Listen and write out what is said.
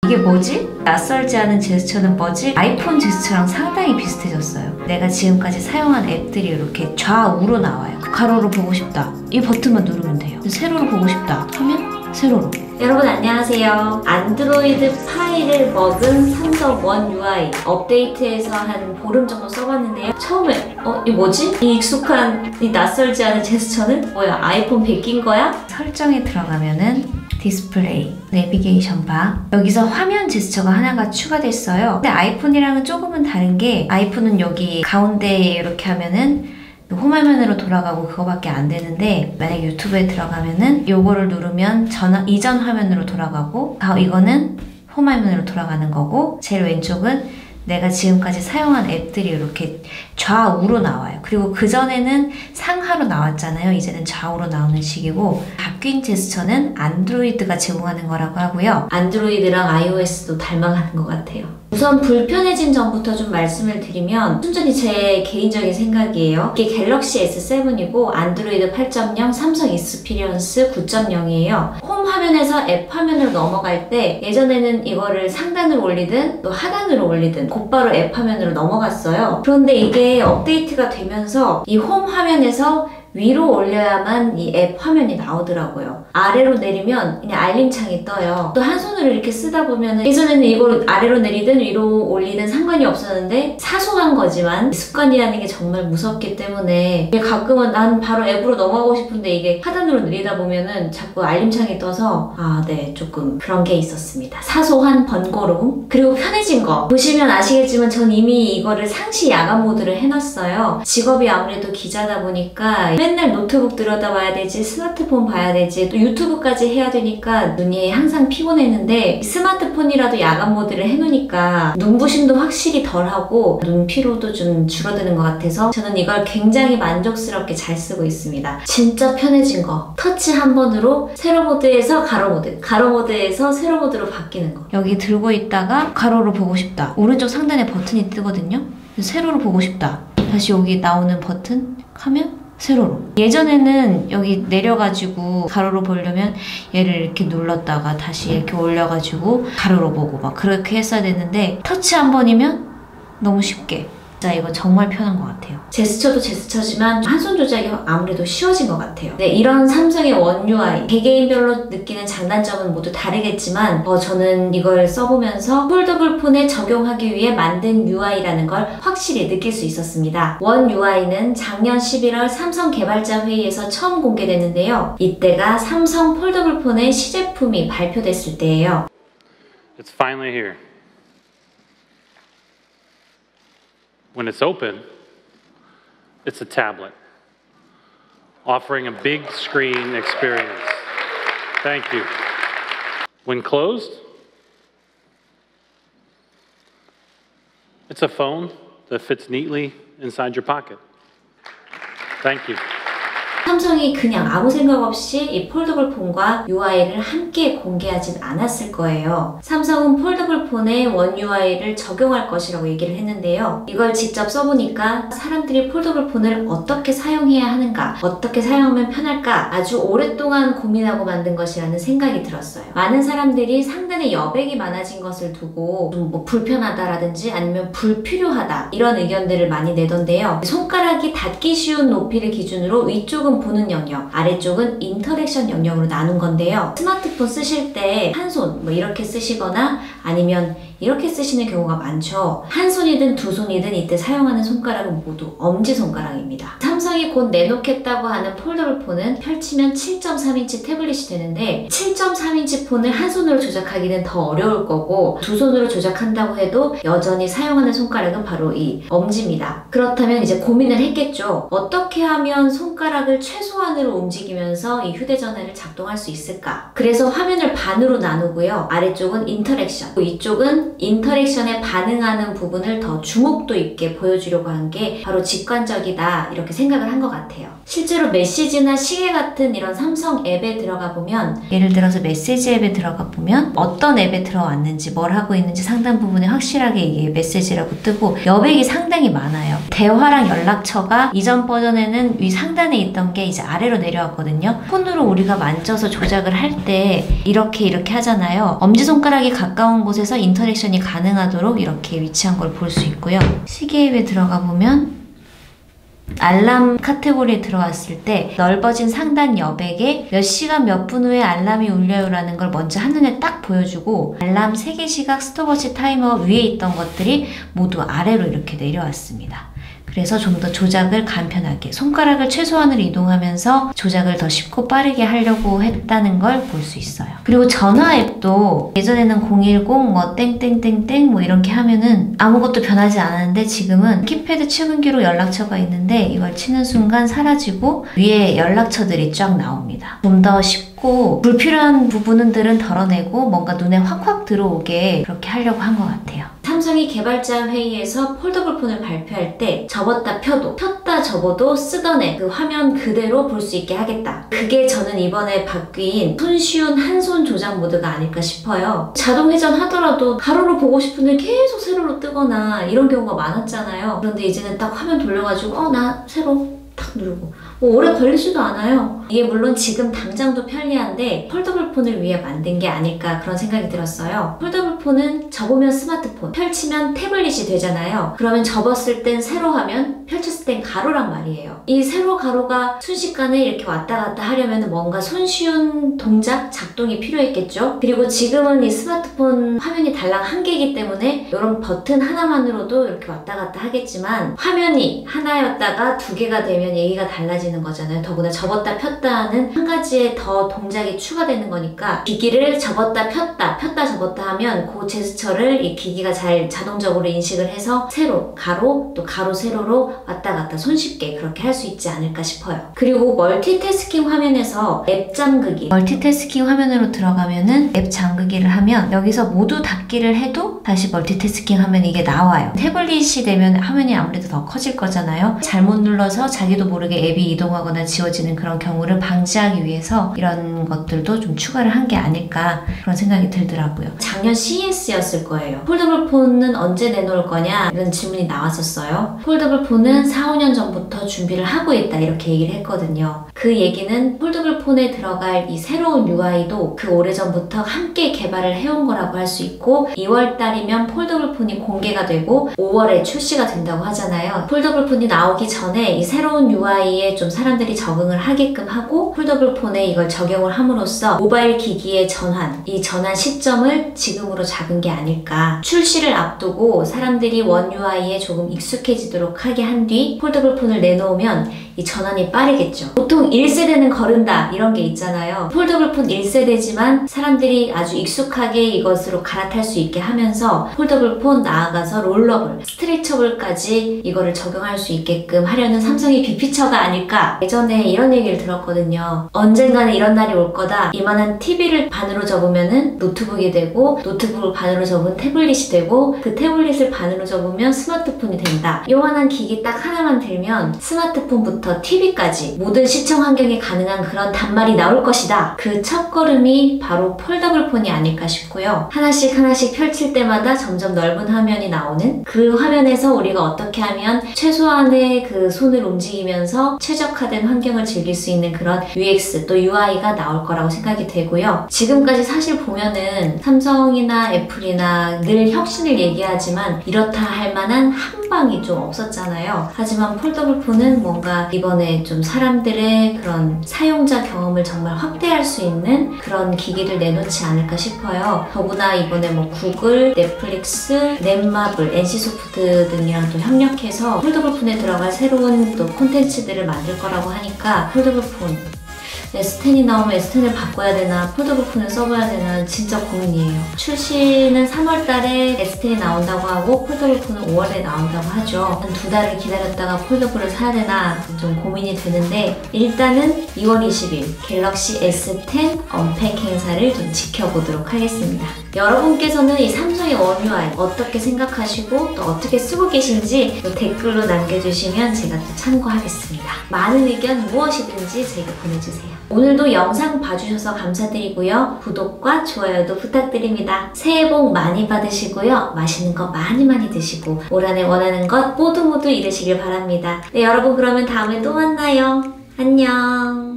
이게 뭐지? 낯설지 않은 제스처는 뭐지? 아이폰 제스처랑 상당히 비슷해졌어요. 내가 지금까지 사용한 앱들이 이렇게 좌우로 나와요. 가로로 보고 싶다. 이 버튼만 누르면 돼요. 세로로 보고 싶다 하면 세로로. 여러분 안녕하세요. 안드로이드 파이를 먹은 삼성 원 UI 업데이트해서 한 보름 정도 써봤는데요. 처음에 이 뭐지? 이 익숙한 이 낯설지 않은 제스처는 뭐야? 아이폰 베낀 거야? 설정에 들어가면은 디스플레이, 내비게이션 바 여기서 화면 제스처가 하나가 추가됐어요. 근데 아이폰이랑은 조금은 다른 게 아이폰은 여기 가운데에 이렇게 하면은 홈 화면으로 돌아가고 그거밖에 안 되는데 만약에 유튜브에 들어가면은 요거를 누르면 이전 화면으로 돌아가고 이거는 홈 화면으로 돌아가는 거고 제일 왼쪽은 내가 지금까지 사용한 앱들이 이렇게 좌우로 나와요. 그리고 그전에는 상하로 나왔잖아요. 이제는 좌우로 나오는 식이고 바뀐 제스처는 안드로이드가 제공하는 거라고 하고요. 안드로이드랑 iOS도 닮아가는 것 같아요. 우선 불편해진 점부터 좀 말씀을 드리면 순전히 제 개인적인 생각이에요. 이게 갤럭시 S7이고 안드로이드 8.0, 삼성 익스피리언스 9.0이에요. 홈 화면에서 앱 화면으로 넘어갈 때 예전에는 이거를 상단으로 올리든 또 하단으로 올리든 곧바로 앱 화면으로 넘어갔어요. 그런데 이게 업데이트가 되면서 이 홈 화면에서 위로 올려야만 이 앱 화면이 나오더라고요. 아래로 내리면 그냥 알림창이 떠요. 또 한 손으로 이렇게 쓰다 보면은 예전에는 이걸 아래로 내리든 위로 올리든 상관이 없었는데 사소한 거지만 습관이라는 게 정말 무섭기 때문에 가끔은 난 바로 앱으로 넘어가고 싶은데 이게 하단으로 내리다 보면은 자꾸 알림창이 떠서 네, 조금 그런 게 있었습니다. 사소한 번거로움 그리고 편해진 거 보시면 아시겠지만 전 이미 이거를 상시 야간 모드를 해놨어요. 직업이 아무래도 기자다 보니까 맨날 노트북 들여다봐야 되지 스마트폰 봐야 되지 또 유튜브까지 해야 되니까 눈이 항상 피곤했는데 스마트폰이라도 야간 모드를 해놓으니까 눈부심도 확실히 덜하고 눈 피로도 좀 줄어드는 것 같아서 저는 이걸 굉장히 만족스럽게 잘 쓰고 있습니다. 진짜 편해진 거 터치 한 번으로 세로 모드에서 가로 모드 가로 모드에서 세로 모드로 바뀌는 거 여기 들고 있다가 가로로 보고 싶다 오른쪽 상단에 버튼이 뜨거든요. 세로로 보고 싶다 다시 여기 나오는 버튼 하면 세로로. 예전에는 여기 내려가지고 가로로 보려면 얘를 이렇게 눌렀다가 다시 이렇게 올려가지고 가로로 보고 막 그렇게 했어야 되는데 터치 한 번이면 너무 쉽게 진짜 이거 정말 편한 것 같아요. 제스처도 제스처지만 한 손 조작이 아무래도 쉬워진 것 같아요. 네, 이런 삼성의 원 UI 개개인별로 느끼는 장단점은 모두 다르겠지만 저는 이걸 써보면서 폴더블 폰에 적용하기 위해 만든 UI라는 걸 확실히 느낄 수 있었습니다. 원 UI는 작년 11월 삼성 개발자 회의에서 처음 공개됐는데요. 이때가 삼성 폴더블 폰의 시제품이 발표됐을 때예요. It's finally here. When it's open, it's a tablet, offering a big screen experience. Thank you. When closed, it's a phone that fits neatly inside your pocket. Thank you. 삼성이 그냥 아무 생각 없이 이 폴더블 폰과 UI를 함께 공개하진 않았을 거예요. 삼성은 폴더블 폰에 원 UI를 적용할 것이라고 얘기를 했는데요. 이걸 직접 써보니까 사람들이 폴더블 폰을 어떻게 사용해야 하는가, 어떻게 사용하면 편할까 아주 오랫동안 고민하고 만든 것이라는 생각이 들었어요. 많은 사람들이 상단에 여백이 많아진 것을 두고 좀 불편하다라든지 아니면 불필요하다 이런 의견들을 많이 내던데요. 손가락이 닿기 쉬운 높이를 기준으로 위쪽은 보는 영역, 아래쪽은 인터랙션 영역으로 나눈 건데요. 스마트폰 쓰실 때 한 손 이렇게 쓰시거나 아니면 이렇게 쓰시는 경우가 많죠. 한 손이든 두 손이든 이때 사용하는 손가락은 모두 엄지손가락입니다. 삼성이 곧 내놓겠다고 하는 폴더블 폰은 펼치면 7.3인치 태블릿이 되는데 7.3인치 폰을 한 손으로 조작하기는 더 어려울 거고 두 손으로 조작한다고 해도 여전히 사용하는 손가락은 바로 이 엄지입니다. 그렇다면 이제 고민을 했겠죠. 어떻게 하면 손가락을 최소한으로 움직이면서 이 휴대전화를 작동할 수 있을까? 그래서 화면을 반으로 나누고요. 아래쪽은 인터랙션, 이쪽은 인터랙션에 반응하는 부분을 더 주목도 있게 보여주려고 한 게 바로 직관적이다 이렇게 생각을 한 것 같아요. 실제로 메시지나 시계 같은 이런 삼성 앱에 들어가 보면, 예를 들어서 메시지 앱에 들어가 보면 어떤 앱에 들어왔는지 뭘 하고 있는지 상당 부분에 확실하게 이게 메시지라고 뜨고 여백이 상당히 많아요. 대화랑 연락처가 이전 버전에는 위 상단에 있던 게 이제 아래로 내려왔거든요. 폰으로 우리가 만져서 조작을 할 때 이렇게 하잖아요. 엄지손가락이 가까운 곳에서 인터랙션이 가능하도록 이렇게 위치한 걸 볼 수 있고요. 시계 앱에 들어가 보면 알람 카테고리에 들어왔을 때 넓어진 상단 여백에 몇 시간 몇 분 후에 알람이 울려요 라는 걸 먼저 한눈에 딱 보여주고, 알람 세계시각 스톱워치 타이머 위에 있던 것들이 모두 아래로 이렇게 내려왔습니다. 그래서 좀 더 조작을 간편하게 손가락을 최소한으로 이동하면서 조작을 더 쉽고 빠르게 하려고 했다는 걸 볼 수 있어요. 그리고 전화 앱도 예전에는 010 뭐 땡땡땡땡 뭐 이렇게 하면은 아무것도 변하지 않았는데, 지금은 키패드 출근기로 연락처가 있는데 이걸 치는 순간 사라지고 위에 연락처들이 쫙 나옵니다. 좀 더 쉽고 불필요한 부분들은 덜어내고 뭔가 눈에 확확 들어오게 그렇게 하려고 한 것 같아요. 삼성이 개발자 회의에서 폴더블 폰을 발표할 때 접었다 펴도, 폈다 접어도 쓰던 애 그 화면 그대로 볼 수 있게 하겠다. 그게 저는 이번에 바뀐 손쉬운 한 손 조작 모드가 아닐까 싶어요. 자동 회전 하더라도 가로로 보고 싶은데 계속 세로로 뜨거나 이런 경우가 많았잖아요. 그런데 이제는 딱 화면 돌려가지고 나 세로 탁 누르고 오래 걸리지도 않아요. 이게 물론 지금 당장도 편리한데 폴더블 폰을 위해 만든 게 아닐까 그런 생각이 들었어요. 폴더블 폰은 접으면 스마트폰, 펼치면 태블릿이 되잖아요. 그러면 접었을 땐 세로 화면, 펼쳤을 땐 가로란 말이에요. 이 세로 가로가 순식간에 이렇게 왔다 갔다 하려면 뭔가 손쉬운 동작, 작동이 필요했겠죠. 그리고 지금은 이 스마트폰 화면이 달랑 한 개이기 때문에 이런 버튼 하나만으로도 이렇게 왔다 갔다 하겠지만, 화면이 하나였다가 두 개가 되면 얘기가 달라지는 거잖아요. 더구나 접었다 폈다 하는 한 가지의 더 동작이 추가되는 거니까, 기기를 접었다 폈다 접었다 하면 그 제스처를 이 기기가 잘 자동적으로 인식을 해서 세로, 가로, 또 가로, 세로로 왔다 갔다 손쉽게 그렇게 할 수 있지 않을까 싶어요. 그리고 멀티태스킹 화면에서 앱 잠그기, 멀티태스킹 화면으로 들어가면은 앱 잠그기를 하면 여기서 모두 닫기를 해도 다시 멀티태스킹 화면이 이게 나와요. 태블릿이 되면 화면이 아무래도 더 커질 거잖아요. 잘못 눌러서 자기도 모르게 앱이 이동하거나 지워지는 그런 경우를 방지하기 위해서 이런 것들도 좀 추가를 한 게 아닐까 그런 생각이 들더라고요. 작년 CES였을 거예요. 폴더블 폰은 언제 내놓을 거냐 이런 질문이 나왔었어요. 폴더블 폰은 4, 5년 전부터 준비를 하고 있다 이렇게 얘기를 했거든요. 그 얘기는 폴더블 폰에 들어갈 이 새로운 UI도 그 오래전부터 함께 개발을 해온 거라고 할 수 있고, 2월 달이면 폴더블 폰이 공개가 되고 5월에 출시가 된다고 하잖아요. 폴더블 폰이 나오기 전에 이 새로운 UI에 좀 사람들이 적응을 하게끔 하고 폴더블 폰에 이걸 적용을 함으로써 모바일 기기의 전환, 이 전환 시점을 지금으로 잡은 게 아닐까. 출시를 앞두고 사람들이 원 UI에 조금 익숙해지도록 하게 한 뒤 폴더블 폰을 내놓으면 이 전환이 빠르겠죠. 보통 1세대는 거른다 이런 게 있잖아요. 폴더블 폰 1세대지만 사람들이 아주 익숙하게 이것으로 갈아탈 수 있게 하면서 폴더블 폰 나아가서 롤러블, 스트레쳐블까지 이거를 적용할 수 있게끔 하려는 삼성의 빅피처가 아닐까. 예전에 이런 얘기를 들었거든요. 언젠가는 이런 날이 올 거다. 이만한 TV를 반으로 접으면은 노트북이 되고, 노트북을 반으로 접으면 태블릿이 되고, 그 태블릿을 반으로 접으면 스마트폰이 된다. 요만한 기기 딱 하나만 들면 스마트폰부터 TV까지 모든 시청 환경이 가능한 그런 단말이 나올 것이다. 그 첫걸음이 바로 폴더블 폰이 아닐까 싶고요. 하나씩 펼칠 때마다 점점 넓은 화면이 나오는, 그 화면에서 우리가 어떻게 하면 최소한의 그 손을 움직이면서 최적화된 환경을 즐길 수 있는 그런 UX 또 UI가 나올 거라고 생각이 되고요. 지금까지 사실 보면은 삼성이나 애플이나 늘 혁신을 얘기하지만 이렇다 할 만한 한 방이 좀 없었잖아요. 하지만 폴더블 폰은 뭔가 이번에 좀 사람들의 그런 사용자 경험을 정말 확대할 수 있는 그런 기기를 내놓지 않을까 싶어요. 더구나 이번에 뭐 구글, 넷플릭스, 넷마블, NC소프트 등이랑 또 협력해서 폴더블 폰에 들어갈 새로운 또 콘텐츠들을 만들 거라고 하니까 폴더블 폰 S10이 나오면 S10을 바꿔야 되나 폴더블 폰을 써봐야 되나 진짜 고민이에요. 출시는 3월달에 S10이 나온다고 하고 폴더블 폰은 5월에 나온다고 하죠. 한 2달을 기다렸다가 폴더블을 사야 되나 좀 고민이 되는데 일단은 2월 20일 갤럭시 S10 언팩 행사를 좀 지켜보도록 하겠습니다. 여러분께서는 이 삼성의 One UI 어떻게 생각하시고 또 어떻게 쓰고 계신지 또 댓글로 남겨주시면 제가 또 참고하겠습니다. 많은 의견 무엇이든지 제게 보내주세요. 오늘도 영상 봐주셔서 감사드리고요. 구독과 좋아요도 부탁드립니다. 새해 복 많이 받으시고요. 맛있는 거 많이 드시고 올 한해 원하는 것 모두 이루시길 바랍니다. 네, 여러분 그러면 다음에 또 만나요. 안녕.